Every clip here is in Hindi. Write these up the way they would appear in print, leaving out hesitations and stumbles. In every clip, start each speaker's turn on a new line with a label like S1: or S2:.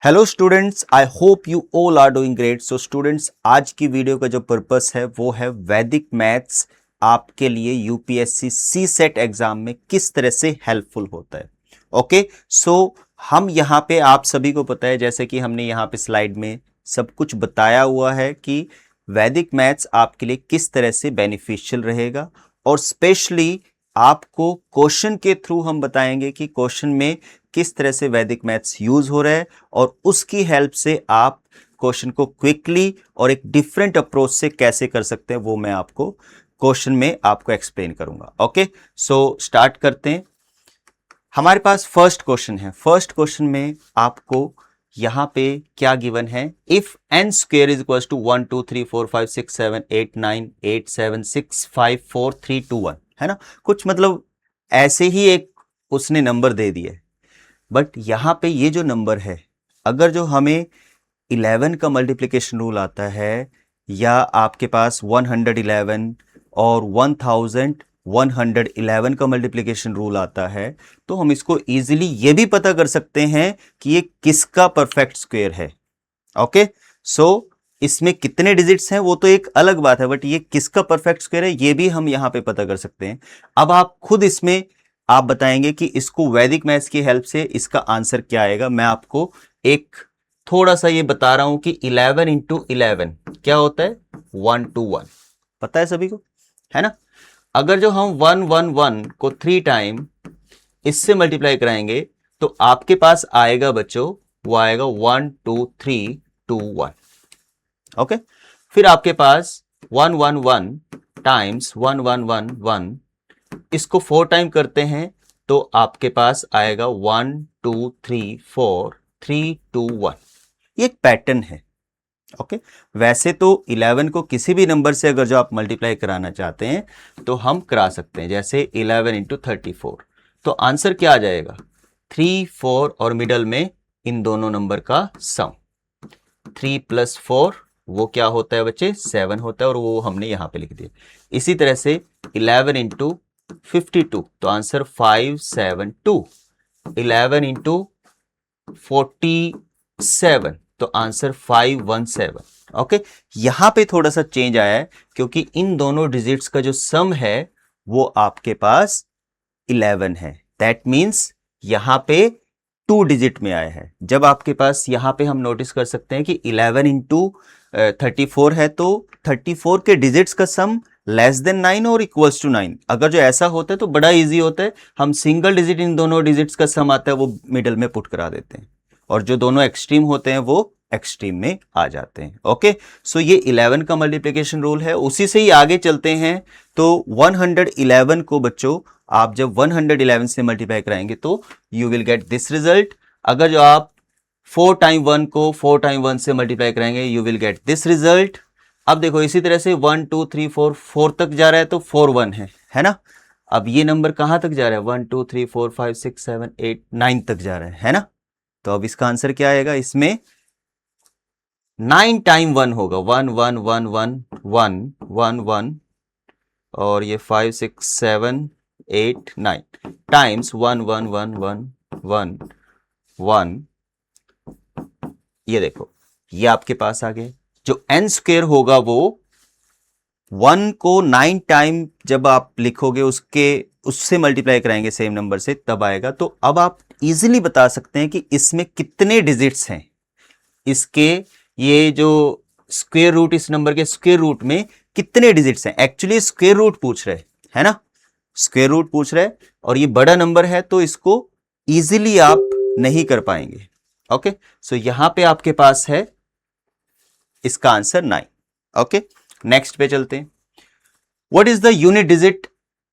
S1: Hello students, I hope you all are doing great. So students, आज की वीडियो का जो पर्पस है वो है वैदिक मैथ्स आपके लिए यूपीएससी सी सेट एग्जाम में किस तरह से हेल्पफुल होता है। ओके, सो हम यहाँ पे, आप सभी को पता है, जैसे कि हमने यहाँ पे स्लाइड में सब कुछ बताया हुआ है कि वैदिक मैथ्स आपके लिए किस तरह से बेनिफिशियल रहेगा, और स्पेशली आपको क्वेश्चन के थ्रू हम बताएंगे कि क्वेश्चन में किस तरह से वैदिक मैथ्स यूज हो रहा है, और उसकी हेल्प से आप क्वेश्चन को क्विकली और एक डिफरेंट अप्रोच से कैसे कर सकते हैं वो मैं आपको क्वेश्चन में आपको एक्सप्लेन करूंगा। ओके, सो स्टार्ट करते हैं। हमारे पास फर्स्ट क्वेश्चन है। फर्स्ट क्वेश्चन में आपको यहां पे क्या गिवन है, if n square is equal to 1 2 3 4 5 6 7 8 9 8 7 6 5 4 3 2 1, है ना। कुछ मतलब ऐसे ही एक उसने नंबर दे दिया है, बट यहां पे ये जो नंबर है, अगर जो हमें 11 का मल्टीप्लिकेशन रूल आता है, या आपके पास 111 और 1111 का मल्टीप्लिकेशन रूल आता है, तो हम इसको इजीली ये भी पता कर सकते हैं कि ये किसका परफेक्ट स्क्वायर है। ओके, सो इसमें कितने डिजिट्स हैं वो तो एक अलग बात है, बट ये किसका परफेक्ट स्क्वायर है ये भी हम यहां पे पता कर सकते हैं। अब आप खुद इसमें आप बताएंगे कि इसको वैदिक मैथ्स की हेल्प से इसका आंसर क्या आएगा। मैं आपको एक थोड़ा सा ये बता रहा हूं कि 11 इंटू 11 क्या होता है, 1 to 1, पता है सभी को, है ना। अगर जो हम 111 को 3 टाइम इससे मल्टीप्लाई कराएंगे तो आपके पास आएगा बच्चों, वो आएगा 1 2 3 2 1। ओके, फिर आपके पास 111 टाइम्स 1111, इसको 4 टाइम करते हैं तो आपके पास आएगा 1 2 3 4 3 2 1। ये एक पैटर्न है। ओके, वैसे तो 11 को किसी भी नंबर से अगर जो आप मल्टीप्लाई कराना चाहते हैं तो हम करा सकते हैं, जैसे 11 इंटू 34, तो आंसर क्या आ जाएगा, 3 4 और मिडल में इन दोनों नंबर का सम, 3 प्लस 4 वो क्या होता है बच्चे, 7 होता है, और वो हमने यहां पे लिख दिया। इसी तरह से 11 इंटू 52 तो आंसर 572, 11 इंटू 47 तो आंसर 517। ओके, यहां पे थोड़ा सा चेंज आया है क्योंकि इन दोनों डिजिट्स का जो सम है वो आपके पास 11 है। दैट मींस यहां पे 2 डिजिट में आया है। जब आपके पास यहां पे हम नोटिस कर सकते हैं कि 11 इंटू 34 है, तो 34 के डिजिट्स का सम लेस देन 9 और इक्वल्स टू 9। अगर जो ऐसा होता है तो बड़ा इजी होता है, हम सिंगल डिजिट इन दोनों डिजिट्स का सम आता है वो मिडल में पुट करा देते हैं, और जो दोनों एक्सट्रीम होते हैं वो एक्सट्रीम में आ जाते हैं। ओके, सो ये 11 का मल्टीप्लिकेशन रूल है। उसी से ही आगे चलते हैं, तो 111 को बच्चों आप जब 111 से मल्टीप्लाई कराएंगे तो you will get this result. अगर जो आप 4 टाइम 1 को 4 टाइम 1 से मल्टीप्लाई कराएंगे you will get this result. अब देखो इसी तरह से 1 2 3 4 4 तक जा रहा है तो 4 1 है ना। अब ये नंबर कहां तक जा रहा है, 1 2 3 4 5 6 7 8 9 तक जा रहा है ना। तो अब इसका आंसर क्या आएगा, इसमें 9 टाइम 1 होगा, 1 1 1 1 1 1 1, और ये 5 6 7 8 9 टाइम्स 1 1 1 1 1 1। ये देखो ये आपके पास आ गया। जो एन स्क्वेयर होगा वो 1 को 9 टाइम जब आप लिखोगे उससे मल्टीप्लाई कराएंगे सेम नंबर से, तब आएगा। तो अब आप इजीली बता सकते हैं कि इसमें कितने डिजिट्स हैं। इसके ये जो स्क्वायर रूट, इस नंबर के स्क्वायर रूट में कितने डिजिट्स हैं, एक्चुअली स्क्वायर रूट पूछ रहे है ना, स्क्वायर रूट पूछ रहे, और ये बड़ा नंबर है तो इसको इजीली आप नहीं कर पाएंगे। ओके, सो यहां पे आपके पास है इसका आंसर 9। ओके, नेक्स्ट पे चलते हैं। What is the unit digit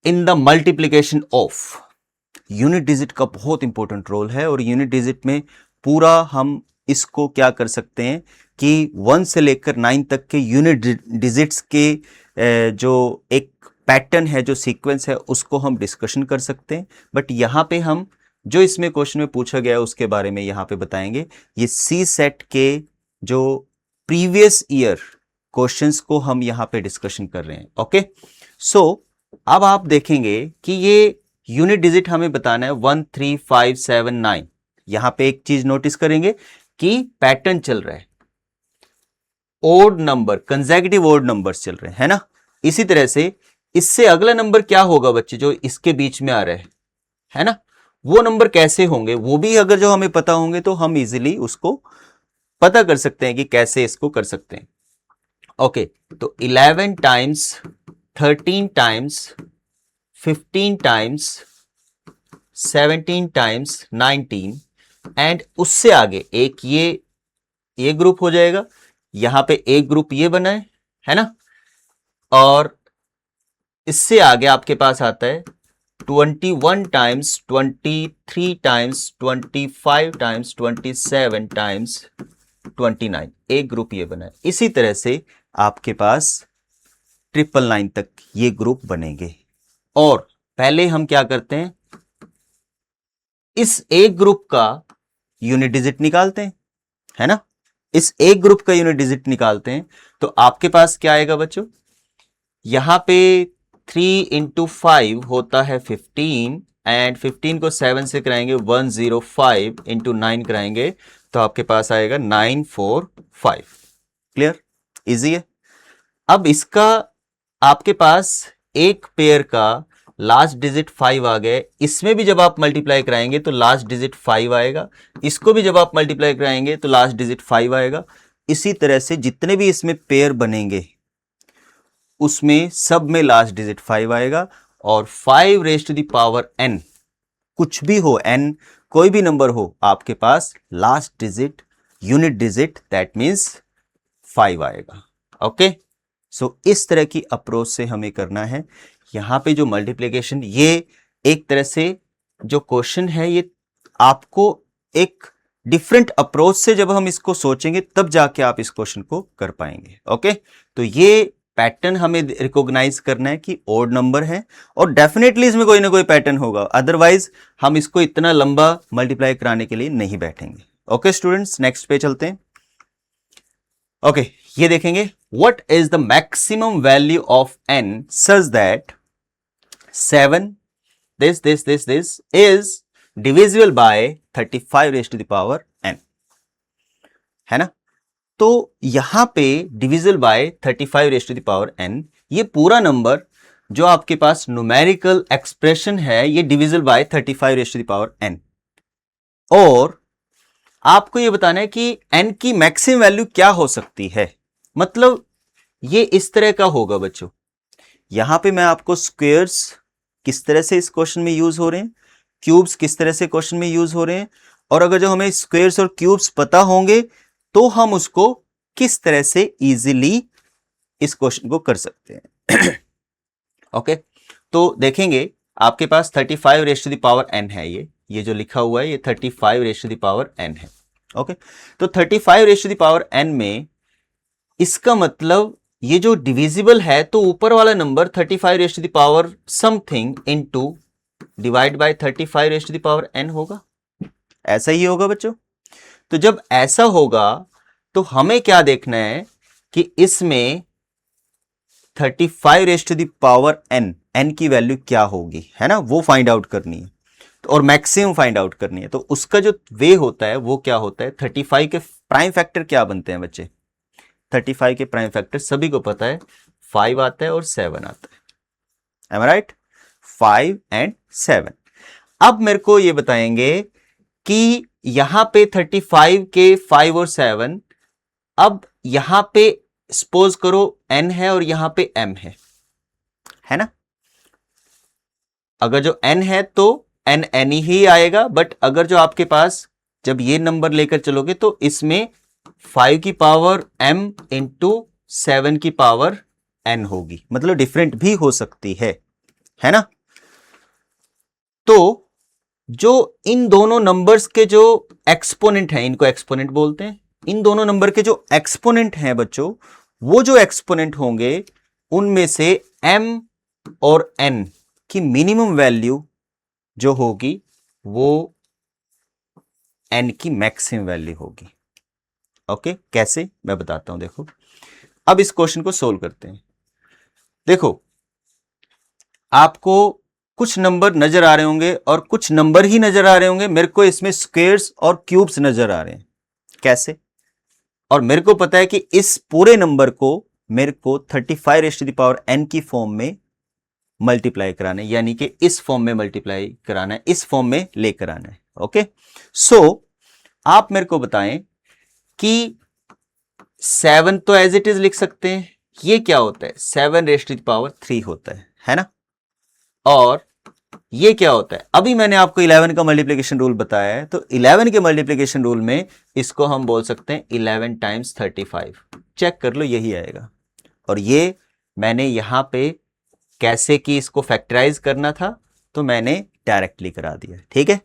S1: in the multiplication of. Unit digit का बहुत इंपॉर्टेंट रोल है, और यूनिट डिजिट में पूरा हम इसको क्या कर सकते हैं कि 1 से लेकर 9 तक के यूनिट डिजिट्स के जो एक पैटर्न है, जो सीक्वेंस है, उसको हम डिस्कशन कर सकते हैं। बट यहां पे हम जो इसमें क्वेश्चन में पूछा गया है उसके बारे में यहां पे बताएंगे। ये सी सेट के जो प्रीवियस ईयर क्वेश्चंस को हम यहां पे डिस्कशन कर रहे हैं। ओके, सो अब आप देखेंगे कि ये यूनिट डिजिट हमें बताना है 1 3 5 7 9। यहां पे एक चीज नोटिस करेंगे कि पैटर्न चल रहा है, odd number, consecutive odd numbers चल रहे हैं, है ना। इसी तरह से इससे अगला नंबर क्या होगा बच्चे, जो इसके बीच में आ रहा है ना, वो नंबर कैसे होंगे, वो भी अगर जो हमें पता होंगे तो हम इजीली उसको पता कर सकते हैं कि कैसे इसको कर सकते हैं। ओके, तो 11 times 13 times 15 times 17 times 19 and उससे आगे एक ये ग्रुप हो जाएगा, यहां पे एक ग्रुप ये बना है ना, और इससे आगे आपके पास आता है 21 टाइम्स 23 टाइम्स 25 टाइम्स 27 टाइम्स 29, एक ग्रुप ये बना है। इसी तरह से आपके पास 999 तक ये ग्रुप बनेंगे। और पहले हम क्या करते हैं, इस एक ग्रुप का यूनिट डिजिट निकालते हैं, है ना। इस एक ग्रुप का यूनिट डिजिट निकालते हैं तो आपके पास क्या आएगा बच्चों, यहां पे 3 × 5 होता है 15 एंड 15 को 7 से कराएंगे 105 × 9 कराएंगे तो आपके पास आएगा 945। क्लियर, इजी है। अब इसका आपके पास एक पेयर का लास्ट डिजिट 5 आ गए, इसमें भी जब आप मल्टीप्लाई कराएंगे तो लास्ट डिजिट 5 आएगा, इसको भी जब आप मल्टीप्लाई कराएंगे तो लास्ट डिजिट 5 आएगा। इसी तरह से जितने भी इसमें पेयर बनेंगे उसमें सब में लास्ट डिजिट 5 आएगा। और 5n, कुछ भी हो n, कोई भी नंबर हो, आपके पास last digit unit digit that means 5 आएगा। ओके, सो इस तरह की अप्रोच से हमें करना है। यहां पे जो मल्टीप्लिकेशन, ये एक तरह से जो क्वेश्चन है ये आपको एक डिफरेंट अप्रोच से जब हम इसको सोचेंगे तब जाके आप इस क्वेश्चन को कर पाएंगे। ओके, तो ये पैटर्न हमें रिकॉग्नाइज करना है कि ओड नंबर है और डेफिनेटली इसमें कोई ना कोई पैटर्न होगा, अदरवाइज हम इसको इतना लंबा मल्टीप्लाई कराने के लिए नहीं बैठेंगे। ओके स्टूडेंट्स, नेक्स्ट पे चलते हैं। ओके, ये देखेंगे, what is the maximum value of n such that 7 this is divisible by 35 raised to the power n, है ना। तो यहां पे divisible by 35 raise to the power n, ये पूरा नंबर जो आपके पास न्यूमेरिकल एक्सप्रेशन है ये divisible by 35 raise to the power n। और आपको ये बताना है कि n की मैक्सिमम वैल्यू क्या हो सकती है, मतलब ये इस तरह का होगा बच्चों। यहां पे मैं आपको स्क्वायर्स किस तरह से इस क्वेश्चन में यूज हो रहे हैं, क्यूब्स किस तरह से क्वेश्चन में यूज हो रहे हैं, और अगर जो हमें स्क्वायर्स और क्यूब्स पता होंगे तो हम उसको किस तरह से इजीली इस क्वेश्चन को कर सकते हैं। ओके, तो देखेंगे आपके पास 35 raise to the power n है, ये जो लिखा हुआ है ये 35 raise to the power n है। ओके, तो 35 raise to the power n में इसका मतलब ये जो डिविजिबल है तो ऊपर वाला number 35 raise to the power something into divide by 35 raise to the power n होगा, ऐसा ही होगा बच्चों। तो जब ऐसा होगा तो हमें क्या देखना है कि इसमें 35 raise to the power n की वैल्यू क्या होगी, है ना, वो फाइंड आउट करनी है और मैक्सिमम फाइंड आउट करनी है। तो उसका जो वे होता है वो क्या होता है, 35 के प्राइम फैक्टर क्या बनते हैं बच्चे, 35 के प्राइम फैक्टर सभी को पता है, 5 आता है और 7 आता है, एम आई राइट, 5 and 7। अब मेरे को ये बताएंगे कि यहां पे 35 के 5 और 7, अब यहां पे सपोज करो n है और यहां पे m है ना। अगर जो n है तो n ही आएगा, बट अगर जो आपके पास जब ये नंबर लेकर चलोगे तो इसमें 5 की पावर m इंटू 7 की पावर n होगी, मतलब डिफरेंट भी हो सकती है ना। तो जो इन दोनों नंबर्स के जो एक्सपोनेंट हैं, इनको एक्सपोनेंट बोलते हैं, इन दोनों नंबर के जो एक्सपोनेंट हैं बच्चों, वो जो एक्सपोनेंट होंगे उनमें से m और n की मिनिमम वैल्यू जो होगी वो n की मैक्सिमम वैल्यू होगी। ओके, कैसे मैं बताता हूं, देखो अब इस क्वेश्चन को सोल्व करते हैं। देखो आपको कुछ नंबर नजर आ रहे होंगे और कुछ नंबर ही नजर आ रहे होंगे, मेरे को इसमें स्क्वायर्स और क्यूब्स नजर आ रहे हैं, कैसे? और मेरे को पता है कि इस पूरे नंबर को मेरे को 35 raise to the power n की फॉर्म में मल्टीप्लाई कराना है, यानी कि इस फॉर्म में मल्टीप्लाई कराना है, इस फॉर्म में लेकर आना है। ओके, सो आप मेरे को बताएं कि 7 तो एज इट इज लिख सकते हैं, ये क्या होता है 7 रेज़ टू द पावर 3 होता है ना, और ये क्या होता है, अभी मैंने आपको 11 का मल्टीप्लिकेशन रूल बताया है, तो 11 के मल्टीप्लिकेशन रूल में इसको हम बोल सकते हैं 11 टाइम्स 35। चेक कर लो, यही आएगा। और ये मैंने यहां पे कैसे कि इसको फैक्टराइज करना था, तो मैंने डायरेक्टली करा दिया, ठीक है।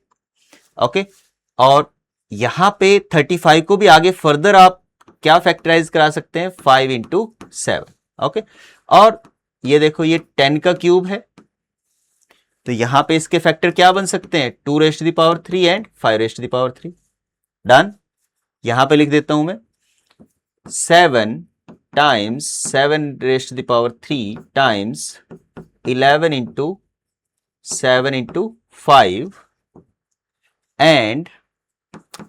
S1: ओके, और यहां पे 35 को भी आगे फर्दर आप क्या फैक्टराइज करा सकते हैं, 5 इंटू 7। ओके, और ये देखो ये 10 का क्यूब है, तो यहां पे इसके फैक्टर क्या बन सकते हैं, 2 raise to the power 3 and 5 raise to the power 3। Done. यहां पे लिख देता हूं मैं 7 times 7 raise to the power 3 times 11 into 7 into 5 and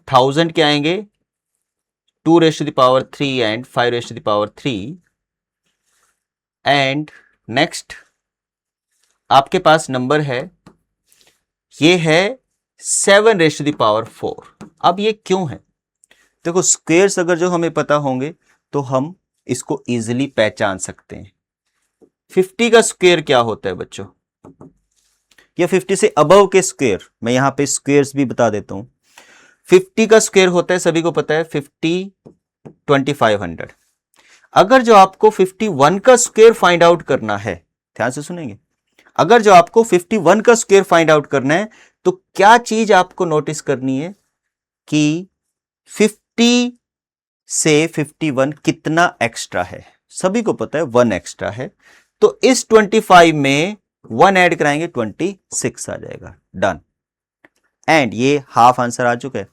S1: 1000 के आएंगे 2 raise to the power 3 and 5 raise to the power 3 and next आपके पास नंबर है, ये है 7 रेज़ टू द पावर 4। अब ये क्यों है, देखो स्क्वेयर्स अगर जो हमें पता होंगे तो हम इसको इजीली पहचान सकते हैं। 50 का स्क्वायर क्या होता है बच्चों, या 50 से अबव के स्क्वायर, मैं यहां पे स्क्वेयर्स भी बता देता हूं। 50 का स्क्वायर होता है, सभी को पता है 50 2500। अगर जो आपको 51 का स्क्वायर फाइंड आउट करना है, ध्यान से सुनेंगे, अगर जो आपको 51 का स्क्वायर फाइंड आउट करना है तो क्या चीज आपको नोटिस करनी है कि 50 से 51 कितना एक्स्ट्रा है, सभी को पता है 1 एक्स्ट्रा है, तो इस 25 में 1 ऐड कराएंगे 26 आ जाएगा। डन। एंड ये हाफ आंसर आ चुका है।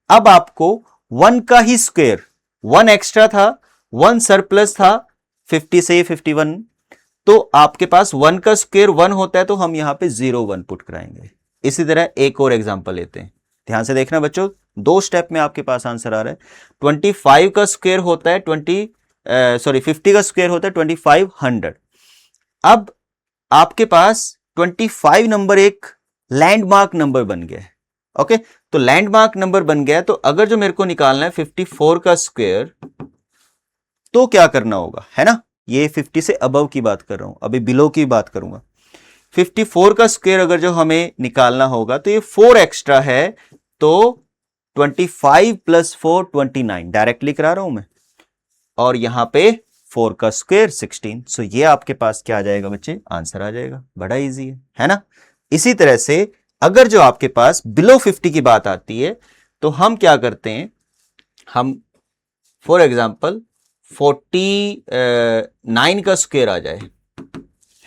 S1: अब आपको 1 का ही स्क्वायर, 1 एक्स्ट्रा था, 1 सरप्लस था 50 से 51, तो आपके पास 1 का स्क्वायर 1 होता है, तो हम यहां पे 0 1 पुट कराएंगे। इसी तरह एक और एग्जांपल लेते हैं, ध्यान से देखना बच्चों, 2 स्टेप में आपके पास आंसर आ रहा है। 25 का स्क्वायर होता है 50 का स्क्वायर होता है 2500। अब आपके पास 25 नंबर एक लैंडमार्क नंबर बन गया है। ओके, तो लैंडमार्क नंबर बन गया, तो अगर जो मेरे को निकालना है 54 का स्क्वायर, तो क्या करना होगा, है ना, ये 50 से अबव की बात कर रहा हूं, अभी बिलो की बात करूंगा। 54 का स्क्वायर अगर जो हमें निकालना होगा, तो ये 4 एक्स्ट्रा है, तो 25 प्लस 4 29 डायरेक्टली करा रहा हूं मैं, और यहां पे 4 का स्क्वायर 16। सो ये आपके पास क्या आ जाएगा बच्चे, आंसर आ जाएगा। बड़ा इजी है ना। इसी तरह से अगर जो आपके पास बिलो 50 की बात आती है, तो हम क्या करते हैं, हम फॉर एग्जांपल 49 का स्क्वायर आ जाए,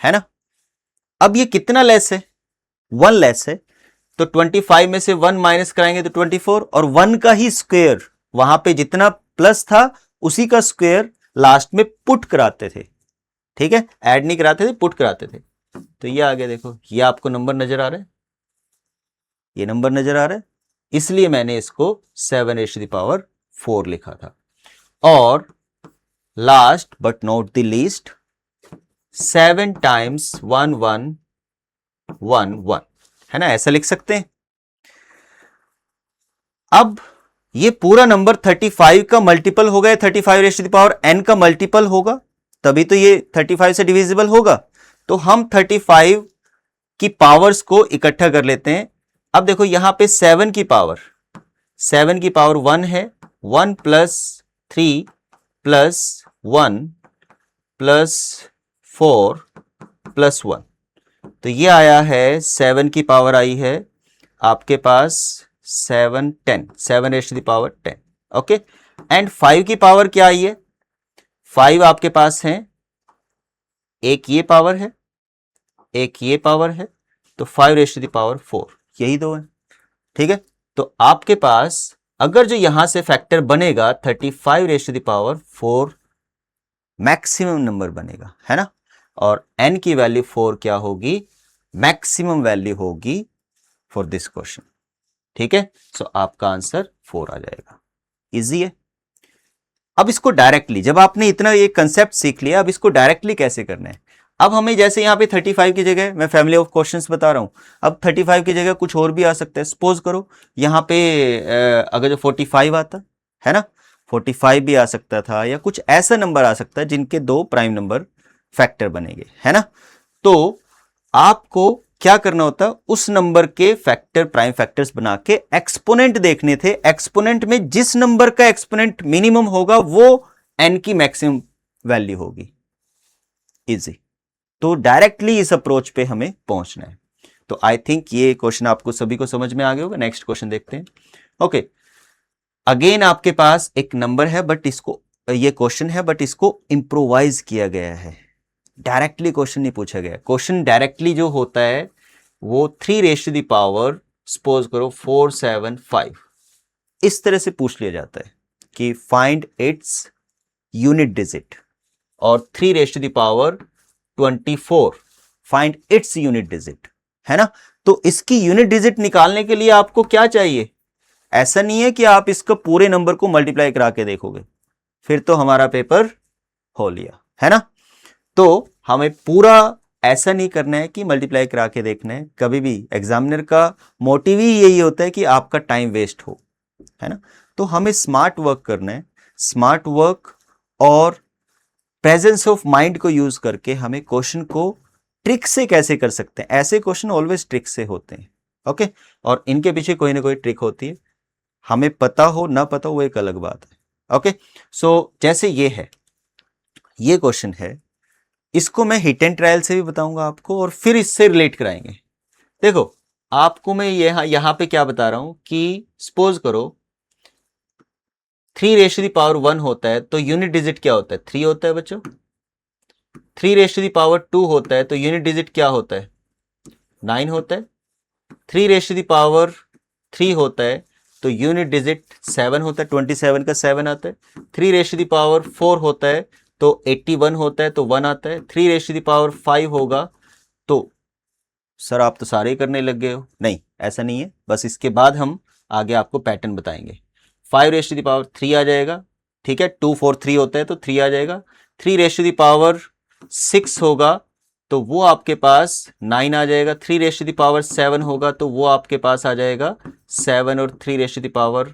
S1: है ना। अब ये कितना लेस है, 1 लेस है, तो 25 में से 1 माइनस कराएंगे तो 24, और 1 का ही स्क्वायर, वहां पे जितना प्लस था उसी का स्क्वायर लास्ट में पुट कराते थे, ठीक है, ऐड नहीं कराते थे, पुट कराते थे। तो ये आगे देखो, ये आपको नंबर नजर आ रहा है, ये नंबर नजर आ रहा है, इसलिए मैंने इसको 7 रेज़ टू द पावर 4 लिखा था। और last but not the least, 7 times 1 1 1 1, है ना, ऐसा लिख सकते हैं। अब ये पूरा नंबर 35 का मल्टीपल हो गया, 35 raise to the power n का मल्टीपल होगा, तभी तो ये 35 से डिविजिबल होगा। तो हम 35 की पावर्स को इकट्ठा कर लेते हैं। अब देखो यहां पे 7 की पावर 1 है, 1 प्लस 3 प्लस 1 प्लस 4 प्लस 1, तो ये आया है 7 की पावर आई है आपके पास 7 raise to the power 10। Okay, and 5 की पावर क्या आई है, 5 आपके पास है, एक ये पावर है, एक ये पावर है, तो 5 रेज़ टू द पावर 4, यही दो है, ठीक है। तो आपके पास अगर जो यहां से फैक्टर बनेगा 35 raise to the power 4 maximum number बनेगा, है ना, और n की वैल्यू 4 क्या होगी, मैक्सिमम वैल्यू होगी फॉर दिस क्वेश्चन, ठीक है। सो आपका आंसर 4 आ जाएगा। इजी है। अब इसको डायरेक्टली, जब आपने इतना ये कंसेप्ट सीख लिया, अब इसको डायरेक्टली कैसे करना है। अब हमें जैसे यहाँ पे 35 की जगह, मैं फैमिली ऑफ क्वेश्चंस बता रहा हूं, अब 35 की जगह कुछ और भी आ सकता है। सपोज करो यहाँ पे अगर जो 45 आता है ना, 45 भी आ सकता था, या कुछ ऐसा नंबर आ सकता है जिनके दो प्राइम नंबर फैक्टर बनेंगे, है ना। तो आपको क्या करना होता, उस नंबर के फैक्टर, प्राइम फैक्टर्स बना के एक्सपोनेंट देखने थे। एक्सपोनेंट में जिस नंबर का एक्सपोनेंट मिनिमम होगा वो n की मैक्सिमम वैल्यू होगी। इजी। तो डायरेक्टली इस अप्रोच पे हमें पहुंचना है। तो आई थिंक ये क्वेश्चन आपको सभी को समझ में आ गया होगा। नेक्स्ट क्वेश्चन देखते हैं। ओके, अगेन आपके पास एक नंबर है, बट इसको, ये क्वेश्चन है बट इसको इंप्रोवाइज किया गया है। डायरेक्टली क्वेश्चन नहीं पूछा गया। क्वेश्चन डायरेक्टली जो होता है वो 3 raise to the power, suppose करो 475, इस तरह से पूछ लिया जाता है कि फाइंड इट्स यूनिट डिजिट, और 3 raise to the power 24 find its unit digit, है ना। तो इसकी यूनिट डिजिट निकालने के लिए आपको क्या चाहिए, ऐसा नहीं है कि आप इसका पूरे नंबर को मल्टीप्लाई करा के देखोगे, फिर तो हमारा पेपर हो लिया, है ना। तो हमें पूरा ऐसा नहीं करना है कि मल्टीप्लाई करा के देखना है। कभी भी एग्जामिनर का मोटिव ही यही होता है कि आपका टाइम वेस्ट हो, है ना। तो हमें स्मार्ट वर्क करना है। स्मार्ट वर्क और प्रेजेंस ऑफ माइंड को यूज करके हमें क्वेश्चन को ट्रिक से कैसे कर सकते हैं। ऐसे क्वेश्चन ऑलवेज ट्रिक से होते हैं, ओके। और इनके पीछे कोई ना कोई ट्रिक होती है, हमें पता हो ना पता हो वो एक अलग बात है, ओके। सो जैसे ये है, ये क्वेश्चन है, इसको मैं हिट एंड ट्रायल से भी बताऊंगा आपको, और फिर इससे रिलेट कराएंगे। देखो आपको मैं यहां पे क्या बता रहा हूं कि सपोज करो 3 रेज़ टू द पावर 1 होता है तो यूनिट डिजिट क्या होता है, 3 होता है बच्चों। 3 रेज़ टू द पावर 2 होता है तो यूनिट डिजिट क्या होता है, 9 होता है। 3 रेज़ टू द पावर 3 होता है तो यूनिट डिजिट 7 होता है, 27 का 7 आता है। 3 रेज़ टू द पावर 4 होता है तो 81 होता है तो 1 आता है। 3 रेज़ टू द पावर 5 होगा तो, सर आप तो सारे ही करने लग गए हो, नहीं ऐसा नहीं है, बस इसके बाद हम आगे आपको पैटर्न बताएंगे। 5 रेज़ टू द पावर 3 आ जाएगा, ठीक है। 2 4 3 होता है तो 3 आ जाएगा। 3 रेज़ टू द पावर 6 होगा तो वो आपके पास 9 आ जाएगा। 3 रेज़ टू द पावर 7 होगा तो वो आपके पास आ जाएगा 7, और 3 रेज़ टू द पावर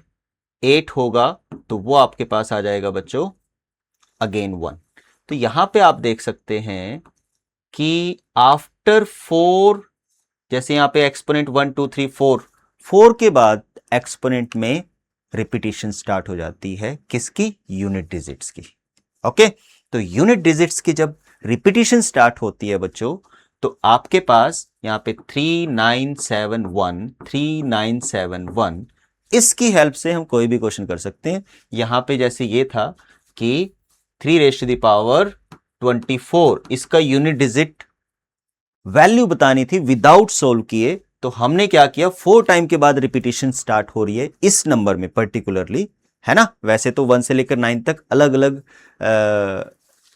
S1: 8 होगा तो वो आपके पास आ जाएगा बच्चों अगेन 1। तो यहां पे आप देख सकते हैं कि आफ्टर 4, जैसे यहां पे एक्सपोनेंट 1 2 3 4 के बाद एक्सपोनेंट में रिपीटिशन स्टार्ट हो जाती है, किसकी, यूनिट डिजिट्स की, ओके। तो यूनिट डिजिट्स की जब रिपीटिशन स्टार्ट होती है बच्चों, तो आपके पास यहां पे 3971 3971, इसकी हेल्प से हम कोई भी क्वेश्चन कर सकते हैं। यहां पे जैसे ये था कि 3 रेज़ टू द पावर 24, इसका यूनिट डिजिट वैल्यू बतानी थी विदाउट सोल्व किए, तो हमने क्या किया, 4 टाइम के बाद रिपीटिशन स्टार्ट हो रही है इस नंबर में पर्टिकुलरली, है ना। वैसे तो 1 से लेकर 9 तक अलग अलग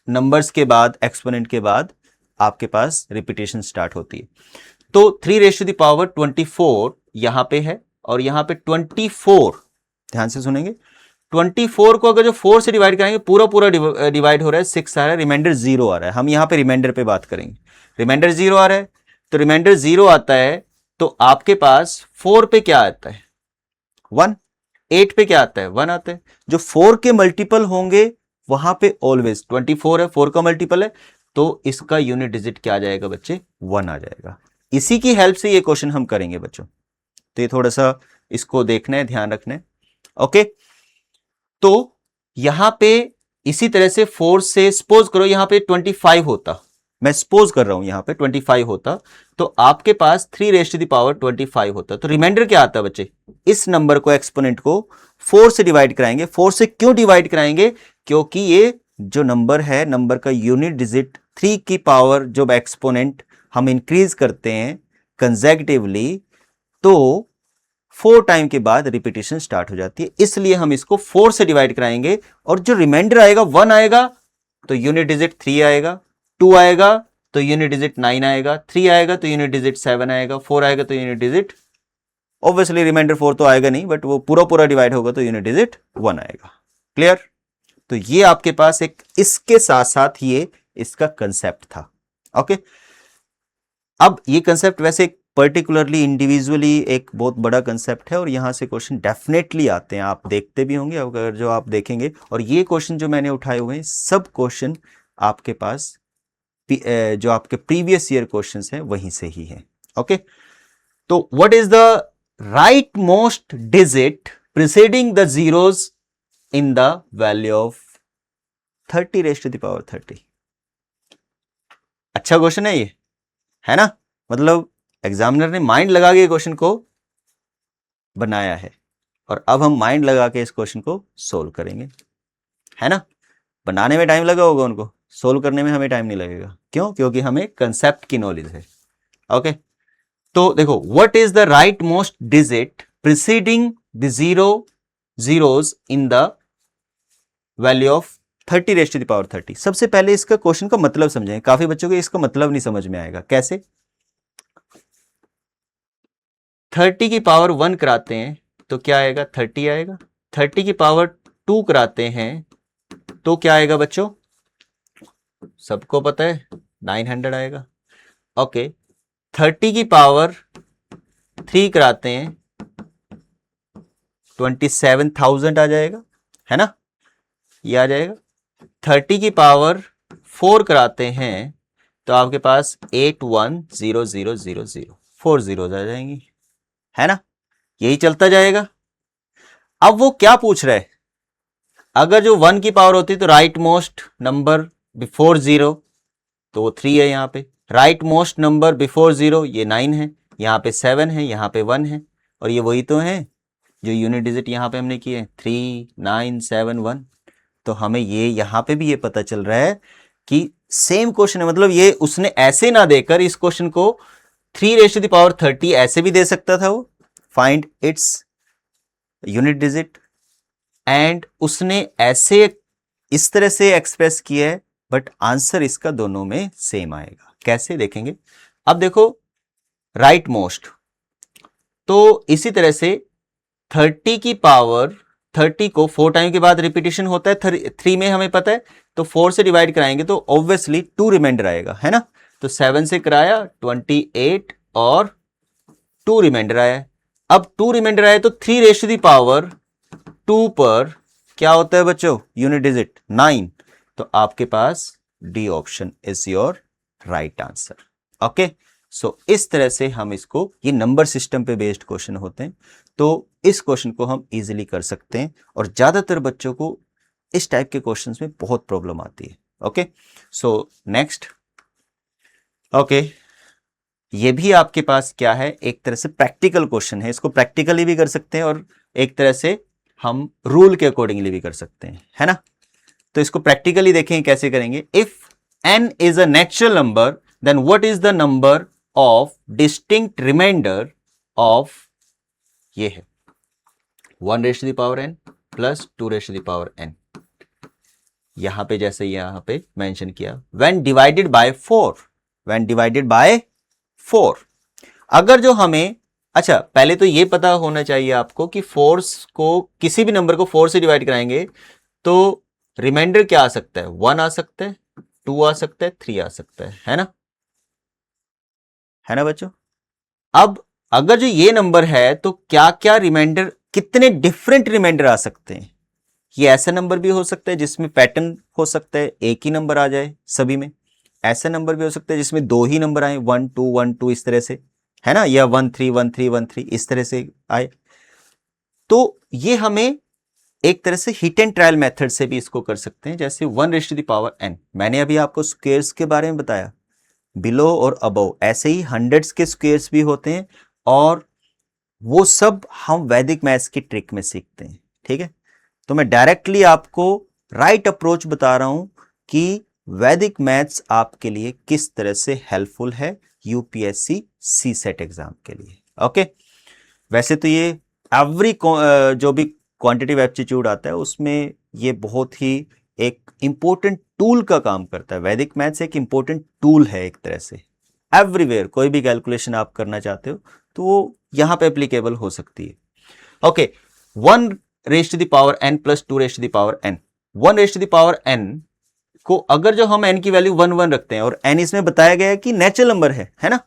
S1: नंबर्स के बाद, एक्सपोनेंट के बाद आपके पास रिपीटिशन स्टार्ट होती है। तो 3 रेज़ टू द पावर 24 यहां पे है, और यहां पे 24, ध्यान से सुनेंगे, 24 को अगर जो 4 से डिवाइड करेंगे, पूरा पूरा डिवाइड हो रहा है, 6 आ रहा है, रिमाइंडर 0 आ रहा है। हम यहां पे रिमाइंडर पे बात करेंगे। रिमाइंडर 0 आ रहा है, तो रिमाइंडर 0 आता है तो आपके पास 4 पे क्या आता है, 1, 8 पे क्या आता है, 1 आता है। जो 4 के मल्टीपल होंगे वहां पे ऑलवेज 24 है, 4 का मल्टीपल है, तो इसका यूनिट डिजिट क्या आ जाएगा बच्चे, 1 आ जाएगा। इसी की हेल्प से ये क्वेश्चन हम करेंगे बच्चों, तो ये थोड़ा सा इसको देखना है, ध्यान रखना है, ओके। तो यहां पे इसी तरह से 4 से, सपोज करो यहां पे 25 होता, मैं सपोज कर रहा हूं यहां पे 25 होता, तो आपके पास 3 रेज़ टू द पावर 25 होता, तो रिमाइंडर क्या आता बच्चे, इस नंबर को, एक्सपोनेंट को 4 से डिवाइड कराएंगे। 4 से क्यों डिवाइड कराएंगे, क्योंकि ये जो नंबर है, नंबर का यूनिट डिजिट 3 की पावर, जब एक्सपोनेंट हम इंक्रीज करते हैं कंसेक्यूटिवली, तो 4 टाइम के बाद रिपीटिशन स्टार्ट हो जाती है, इसलिए हम इसको 4 से डिवाइड कराएंगे। और जो रिमाइंडर आएगा 1 आएगा तो यूनिट डिजिट 3 आएगा, 2 आएगा तो यूनिट डिजिट 9 आएगा, 3 आएगा तो यूनिट डिजिट 7 आएगा, 4 आएगा तो यूनिट डिजिट ऑब्वियसली रिमाइंडर 4 तो आएगा नहीं, बट वो पूरा पूरा डिवाइड होगा तो यूनिट डिजिट 1 आएगा। क्लियर? तो ये आपके पास एक इसके साथ साथ ये इसका कंसेप्ट था। ओके, अब ये कंसेप्ट वैसे पर्टिकुलरली इंडिविजुअली एक बहुत बड़ा कंसेप्ट है और यहां से क्वेश्चन डेफिनेटली आते हैं, आप देखते भी होंगे अगर जो आप देखेंगे। और ये क्वेश्चन जो मैंने उठाए हुए हैं सब क्वेश्चन आपके पास जो आपके प्रीवियस ईयर क्वेश्चंस हैं वहीं से ही हैं। ओके, तो what is the right most digit preceding the zeros in the value of 30 raise to the power 30? अच्छा क्वेश्चन है ये, है ना? मतलब एग्जामिनर ने माइंड लगा के क्वेश्चन को बनाया है और अब हम माइंड लगा के इस क्वेश्चन को सोल्व करेंगे, है ना? बनाने में टाइम लगा होगा उनको, सोल्व करने में हमें टाइम नहीं लगेगा। क्यों? क्योंकि हमें कंसेप्ट की नॉलेज है। ओके, तो देखो, what is the right most digit preceding the zeros in the value of 30 raise to the power 30? सबसे पहले इसका क्वेश्चन का मतलब समझें। काफी बच्चों को इसका मतलब नहीं समझ में आएगा। कैसे? 30 की पावर 1 कराते हैं तो क्या आएगा? 30 आएगा। 30 की पावर 2 कराते हैं तो क्या आएगा बच्चों? सबको पता है 900 आएगा। ओके, 30 की पावर 3 कराते हैं 27,000 आ जाएगा, है ना? ये आ जाएगा। 30 की पावर 4 कराते हैं तो आपके पास 810000 4 जीरोस आ जाएंगी, है ना? यही चलता जाएगा। अब वो क्या पूछ रहा है? अगर जो 1 की पावर होती तो राइट मोस्ट नंबर बिफोर 0 तो वो 3 है यहाँ पे। राइट मोस्ट नंबर बिफोर 0 ये 9 है, यहाँ पे 7 है, यहाँ पे 1 है। और ये वही तो है जो यूनिट डिजिट यहाँ पे हमने किए 3 9 7 1। तो हमें ये यहाँ पे भी ये पता चल रहा है कि सेम क्वेश्चन है। मतलब ये उसने ऐसे ना देकर इस क्वेश्चन को 3 रेज़ टू द पावर 30 ऐसे भी दे सकता था वो, find its unit digit, and उसने ऐसे इस तरह से एक्सप्रेस किया है, बट आंसर इसका दोनों में सेम आएगा। कैसे देखेंगे? अब देखो, राइट मोस्ट तो इसी तरह से 30 की पावर 30 को 4 टाइम के बाद रिपीटेशन होता है 3 में, हमें पता है। तो 4 से डिवाइड कराएंगे तो ऑब्वियसली 2 रिमाइंडर आएगा, है ना? तो 7 से कराया 28 और 2 रिमाइंडर आया। अब 2 रिमाइंडर आया तो 3 रेज़ टू द पावर 2 पर क्या होता है बच्चों? Unit digit 9। तो आपके पास D option is your right answer. Okay, so इस तरह से हम इसको, ये नंबर सिस्टम पे बेस्ड क्वेश्चन होते हैं, तो इस क्वेश्चन को हम इजीली कर सकते हैं। और ज्यादातर बच्चों को इस टाइप के क्वेश्चंस में बहुत प्रॉब्लम आती है। Okay, so next. ओके, ये भी आपके पास क्या है? एक तरह से प्रैक्टिकल क्वेश्चन है। इसको प्रैक्टिकली भी कर सकते हैं और एक तरह से हम रूल के अकॉर्डिंगली भी कर सकते हैं, है ना? तो इसको प्रैक्टिकली देखें कैसे करेंगे। If n is a natural number then what is the number of distinct remainder of, ये है 1 raise to the power n plus 2 raise to the power n। यहां पे जैसे यहां पे मेंशन किया, when divided by 4, when divided by 4। अगर जो हमें, अच्छा पहले तो ये पता होना चाहिए आपको कि 4 को, किसी भी नंबर को 4 से डिवाइड कराएंगे तो रिमाइंडर क्या आ सकता है? 1 आ सकता है, 2 आ सकता है, 3 आ सकता है ना? है ना बच्चों? अब अगर जो ये नंबर है तो क्या क्या रिमाइंडर, कितने डिफरेंट रिमाइंडर आ सकते हैं? ये ऐसा नंबर भी हो सकता है जिसमें पैटर्न हो सकता है एक ही नंबर आ जाए सभी में। ऐसा नंबर भी हो सकता है जिसमें 2 ही नंबर आए, 1 2 1 2 इस तरह से, है ना? या 1 3 1 3 1 3 इस तरह से आए। तो ये हमें एक तरह से हिट एंड ट्रायल मेथड से भी इसको कर सकते हैं। जैसे 1 raise to the power n, मैंने अभी आपको स्क्वायर्स के बारे में बताया, बिलो और अबव, ऐसे ही हंड्रेड्स के स्क्वायर्स भी होते हैं और वो सब हम वैदिक मैथ्स की ट्रिक में सीखते हैं। ठीक है, तो मैं डायरेक्टली आपको राइट अप्रोच बता रहा हूं कि वैदिक मैथ्स आपके लिए किस तरह से हेल्पफुल है यूपीएससी सी सेट एग्जाम के लिए। ओके, वैसे तो ये एवरी जो भी क्वांटिटेटिव एप्टीट्यूड आता है उसमें ये बहुत ही एक इंपॉर्टेंट टूल का काम करता है। वैदिक मैथ्स एक इंपॉर्टेंट टूल है एक तरह से, एवरीवेयर कोई भी कैलकुलेशन आप करना चाहते हो तो वो यहां पे एप्लीकेबल हो सकती है। Okay, 1 raise to the power n plus 2 raise to the power n। 1 raise to the power n को अगर जो हम n की वैल्यू 1 1 रखते हैं और n इसमें बताया गया है कि नेचुरल नंबर है ना,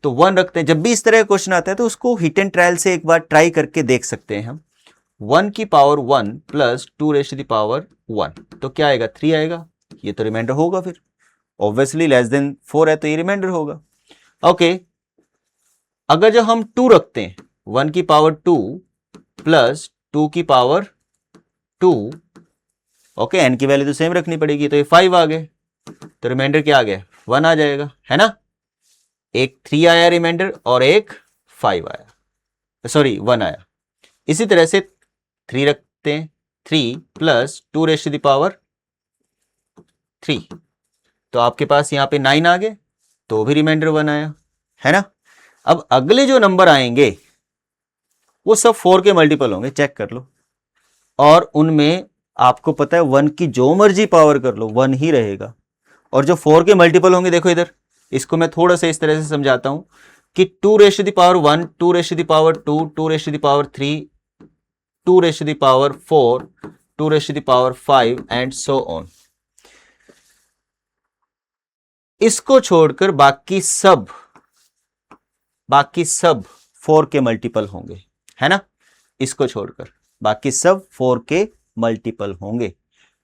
S1: तो 1 रखते हैं। जब भी इस तरह का क्वेश्चन आता है तो उसको हिट एंड ट्रायल से एक बार ट्राई करके देख सकते हैं हम। 1 की power 1 plus 2 raise to the power 1 तो क्या आएगा, 3 आएगा। ये तो रिमाइंडर होगा, फिर ऑब्वियसली लेस देन 4 है तो ये रिमाइंडर होगा। ओके, अगर जो हम 2 रखते हैं, 1 की पावर 2 प्लस 2 की पावर 2, ओके, n की वैल्यू तो सेम रखनी पड़ेगी, तो ये 5 आ गए, तो रिमाइंडर क्या आ गया, 1 आ जाएगा, है ना। एक 3 आया रिमाइंडर और एक 5 आया, सॉरी 1 आया। इसी तरह से 3 रखते हैं, 3 plus 2 raise to the power 3, तो आपके पास यहां पे 9 आ गए, तो भी रिमाइंडर 1 आया, है ना। अब अगले जो नंबर आएंगे वो सब 4 के मल्टीपल होंगे, चेक कर लो, और उनमें आपको पता है 1 की जो मर्जी पावर कर लो 1 ही रहेगा, और जो 4 के मल्टीपल होंगे, देखो इधर, इसको मैं थोड़ा सा इस तरह से समझाता हूं कि 2 raise to the power 1, 2 raise to the power 2, 2 raise to the power 3, 2 raise to the power 4, 2 raise to the power 5 and so on. इसको छोड़कर बाकी सब 4 के मल्टीपल होंगे, है ना। इसको छोड़कर बाकी सब 4 के मल्टीपल होंगे।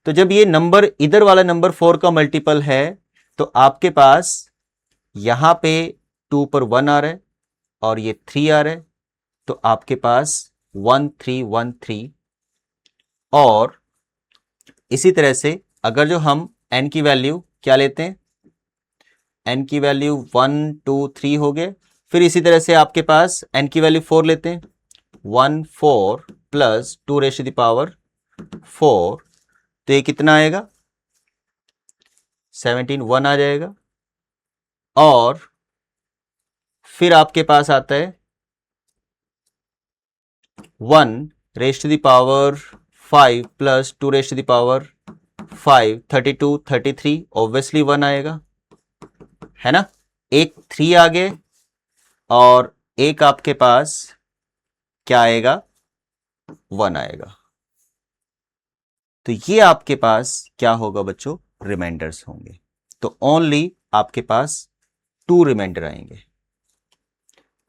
S1: तो जब ये नंबर, इधर वाला नंबर 4 का मल्टीपल है, तो आपके पास यहां पे 2 पर 1 आ रहा है और ये 3 आ रहा है, तो आपके पास 1 3 1 3। और इसी तरह से अगर जो हम n की वैल्यू क्या लेते हैं, n की वैल्यू 1 2 3 हो गए, फिर इसी तरह से आपके पास n की वैल्यू 4 लेते हैं, 1 4 plus 2 raise to the power 4, तो ये कितना आएगा, 17 1 आ जाएगा। और फिर आपके पास आता है 1 raise to the power 5 plus 2 raise to the power 5, 32 33, obviously 1 आएगा, है ना। एक 3 आ गए और एक आपके पास क्या आएगा, 1 आएगा। तो ये आपके पास क्या होगा बच्चों, रिमाइंडर्स होंगे। तो ओनली आपके पास 2 रिमाइंडर आएंगे,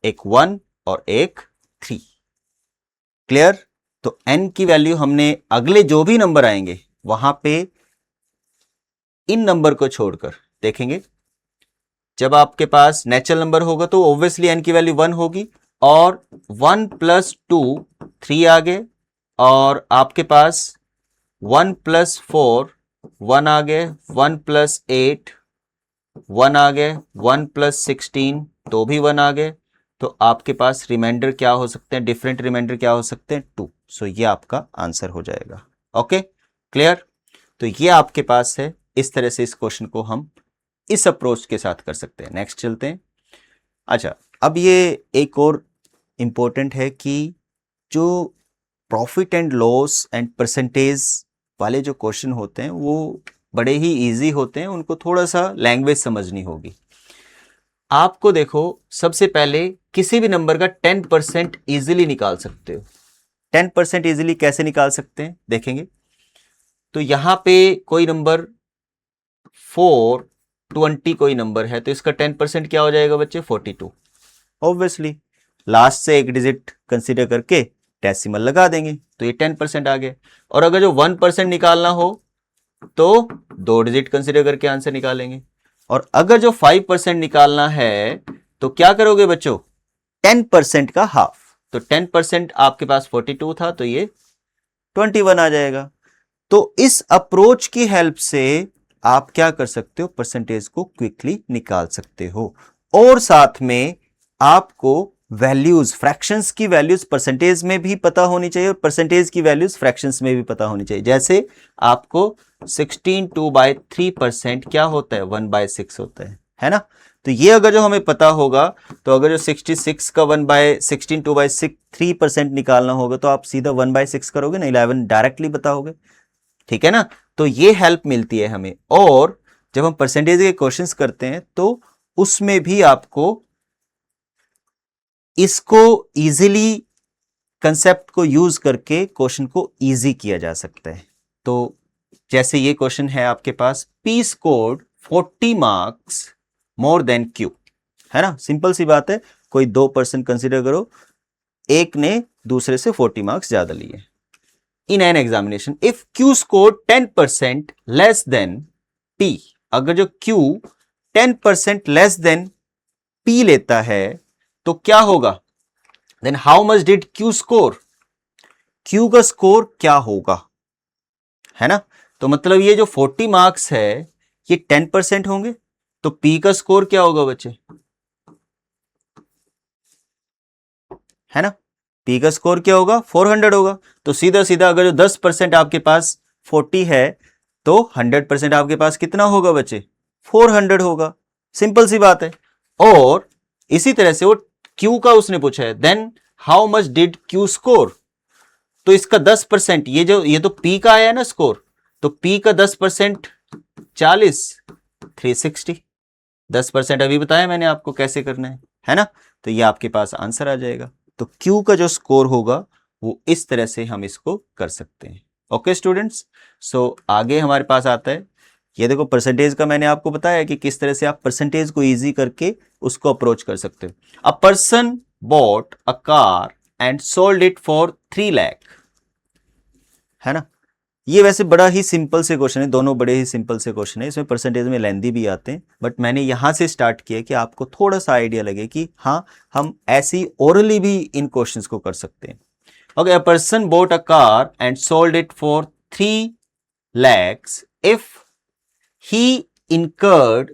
S1: एक 1 और एक 3। क्लियर। तो n की वैल्यू हमने अगले जो भी नंबर आएंगे वहां पे इन नंबर को छोड़कर देखेंगे। जब आपके पास नेचुरल नंबर होगा तो ऑब्वियसली n की वैल्यू 1 होगी, और 1 प्लस 2 3 आ गए, और आपके पास 1 प्लस 4 1 आ गए, 1 प्लस 8 1 आ गए, 1 प्लस 16 तो भी 1 आ गए। तो आपके पास रिमाइंडर क्या हो सकते हैं, डिफरेंट रिमाइंडर क्या हो सकते हैं, 2। सो ये आपका आंसर हो जाएगा। Okay, clear. तो ये आपके पास है, इस तरह से इस क्वेश्चन को हम इस अप्रोच के साथ कर सकते हैं। नेक्स्ट चलते हैं। अच्छा, अब ये एक और इंपॉर्टेंट है कि जो profit and loss and percentage वाले जो क्वेश्चन होते हैं वो बड़े ही इजी होते हैं, उनको थोड़ा सा लैंग्वेज समझनी होगी। आपको देखो, सबसे पहले किसी भी नंबर का 10% इजीली निकाल सकते हो। 10% इजीली कैसे निकाल सकते हैं देखेंगे। तो यहां पे कोई नंबर 420 कोई नंबर है, तो इसका 10% क्या हो जाएगा बच्चे, 42। ऑब्वियसली लास्ट से एक डिजिट कंसीडर करके डेसिमल लगा देंगे, तो ये 10% आ गया। और अगर जो 1% निकालना हो तो 2 डिजिट कंसीडर करके आंसर निकालेंगे, और अगर जो 5% निकालना है तो क्या करोगे बच्चों, 10% का हाफ। तो 10% आपके पास 42 था, तो ये 21 आ जाएगा। तो इस अप्रोच की हेल्प से आप क्या कर सकते हो, परसेंटेज को क्विकली निकाल सकते हो। और साथ में आपको वैल्यूज, फ्रैक्शंस की वैल्यूज परसेंटेज में भी पता होनी चाहिए, और परसेंटेज की वैल्यूज फ्रैक्शंस में भी पता होनी चाहिए। जैसे आपको 16 2/3% क्या होता है, 1/6 होता है ना। तो ये अगर जो हमें पता होगा, तो अगर जो 66 का 1/16 2/3% निकालना होगा, तो आप सीधा 1/6 करोगे ना, 11 डायरेक्टली बताओगे, ठीक है ना। तो ये हेल्प मिलती है हमें। और जब हम परसेंटेज के क्वेश्चंस करते हैं तो उसमें भी आपको इसको इजीली कंसेप्ट को यूज करके क्वेश्चन को इजी किया जा सकता है। तो जैसे ये क्वेश्चन है आपके पास, P scored 40 marks more than Q, है ना, सिंपल सी बात है। कोई दो पर्सन कंसिडर करो, एक ने दूसरे से 40 मार्क्स ज्यादा लिए। In an examination if Q scored 10% less than P, अगर जो Q 10% लेस देन P लेता है तो क्या होगा? Then how much did Q score, Q का स्कोर क्या होगा, है ना। तो मतलब ये जो 40 मार्क्स है ये 10% होंगे, तो P का स्कोर क्या होगा बच्चे, है ना। P का स्कोर क्या होगा, 400 होगा। तो सीधा सीधा अगर जो 10% आपके पास 40 है तो 100% आपके पास कितना होगा बच्चे, 400 होगा। सिंपल सी बात है। और इसी तरह से वो Q का उसने पूछा है, then how much did Q score, तो इसका 10%, ये तो P का आया है ना स्कोर, तो P का 10% 40, 360। 10% अभी बताया मैंने आपको कैसे करना है ना। तो ये आपके पास आंसर आ जाएगा। तो Q का जो स्कोर होगा वो इस तरह से हम इसको कर सकते हैं। ओके स्टूडेंट्स, सो आगे हमारे पास आता है, ये देखो परसेंटेज का मैंने आपको बताया कि किस तरह से आप परसेंटेज को इजी करके उसको अप्रोच कर सकते हो। A person bought a car and sold it for 3 lakh, है ना। ये वैसे बड़ा ही सिंपल से क्वेश्चन है, दोनों बड़े ही सिंपल से क्वेश्चन है, इसमें परसेंटेज में लेंदी भी आते हैं, बट मैंने यहां से स्टार्ट किया कि आपको थोड़ा सा आइडिया लगे कि हाँ हम ऐसी ओरली भी इन क्वेश्चंस को कर सकते हैं। Okay, a person boat a car and sold it for 3 lakhs if he incurred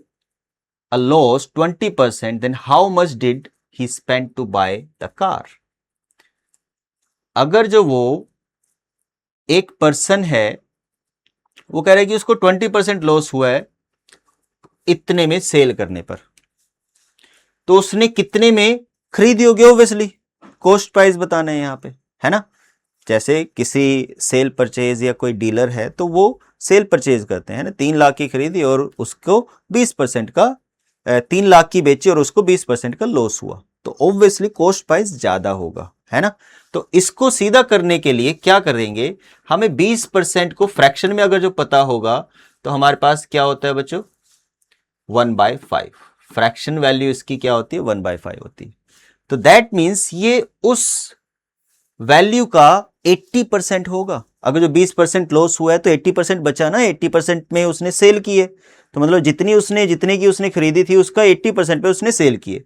S1: a loss 20%, then how much did he spend to buy the car? अगर जो वो एक पर्सन है वो कह रहा है कि उसको 20% लॉस हुआ है इतने में सेल करने पर, तो उसने कितने में खरीदी होगी, ऑब्वियसली कॉस्ट प्राइस बताना है यहाँ पे, है ना। जैसे किसी सेल परचेज या कोई डीलर है तो वो सेल परचेज करते हैं ना, 3 लाख की खरीदी और उसको 20% का 3 लाख की बेची और उसको 20% का लॉस हुआ, तो ऑब्वियसली कॉस्ट प्राइस ज्यादा होगा, है ना। तो इसको सीधा करने के लिए क्या करेंगे, हमें 20% को फ्रैक्शन में अगर जो पता होगा तो हमारे पास क्या होता है बच्चों, 1/5। फ्रैक्शन वैल्यू इसकी क्या होती है, 1/5 होती है। तो दैट मीन्स ये उस वैल्यू का 80% होगा। अगर जो 20% लॉस हुआ है तो 80% बचा ना, 80% में उसने सेल किए, तो मतलब जितने की उसने खरीदी थी उसका 80% पे उसने सेल किए,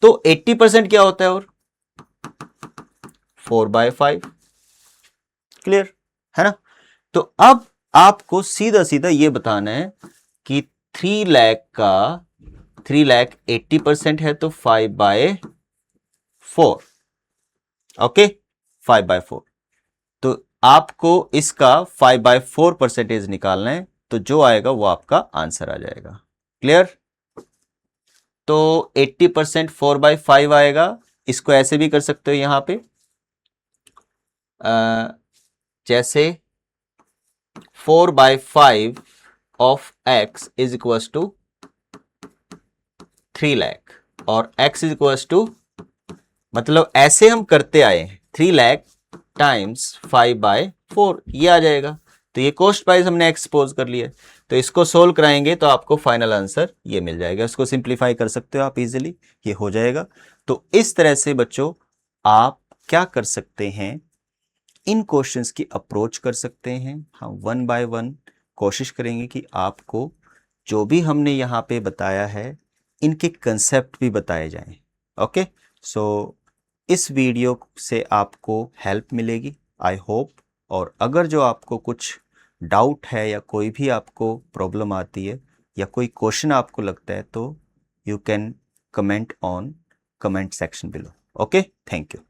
S1: तो 80% क्या होता है, और 4/5। क्लियर, है ना। तो अब आपको सीधा सीधा ये बताना है कि 3 लाख का 80% है तो 5/4। ओके, 5/4। तो आपको इसका 5/4 परसेंटेज निकालना है, तो जो आएगा वो आपका आंसर आ जाएगा। क्लियर। तो 80% 4/5 आएगा। इसको ऐसे भी कर सकते हो यहां पे, जैसे 4/5 of x is equal to 3 lakh और x इज इक्वल टू, मतलब ऐसे हम करते आए हैं, 3 लाख टाइम्स 5/4 ये आ जाएगा। तो ये कॉस्ट प्राइस हमने एक्सपोज कर लिया, तो इसको सोल्व कराएंगे तो आपको फाइनल आंसर ये मिल जाएगा। इसको सिंप्लीफाई कर सकते हो आप इजीली, ये हो जाएगा। तो इस तरह से बच्चों आप क्या कर सकते हैं, इन क्वेश्चंस की अप्रोच कर सकते हैं। हम 1 बाय 1 कोशिश करेंगे कि आपको जो भी हमने यहाँ पे बताया है इनके कंसेप्ट भी बताए जाएं। ओके, सो इस वीडियो से आपको हेल्प मिलेगी आई होप। और अगर जो आपको कुछ डाउट है या कोई भी आपको प्रॉब्लम आती है या कोई क्वेश्चन आपको लगता है तो you can comment on comment section below. Okay, thank you.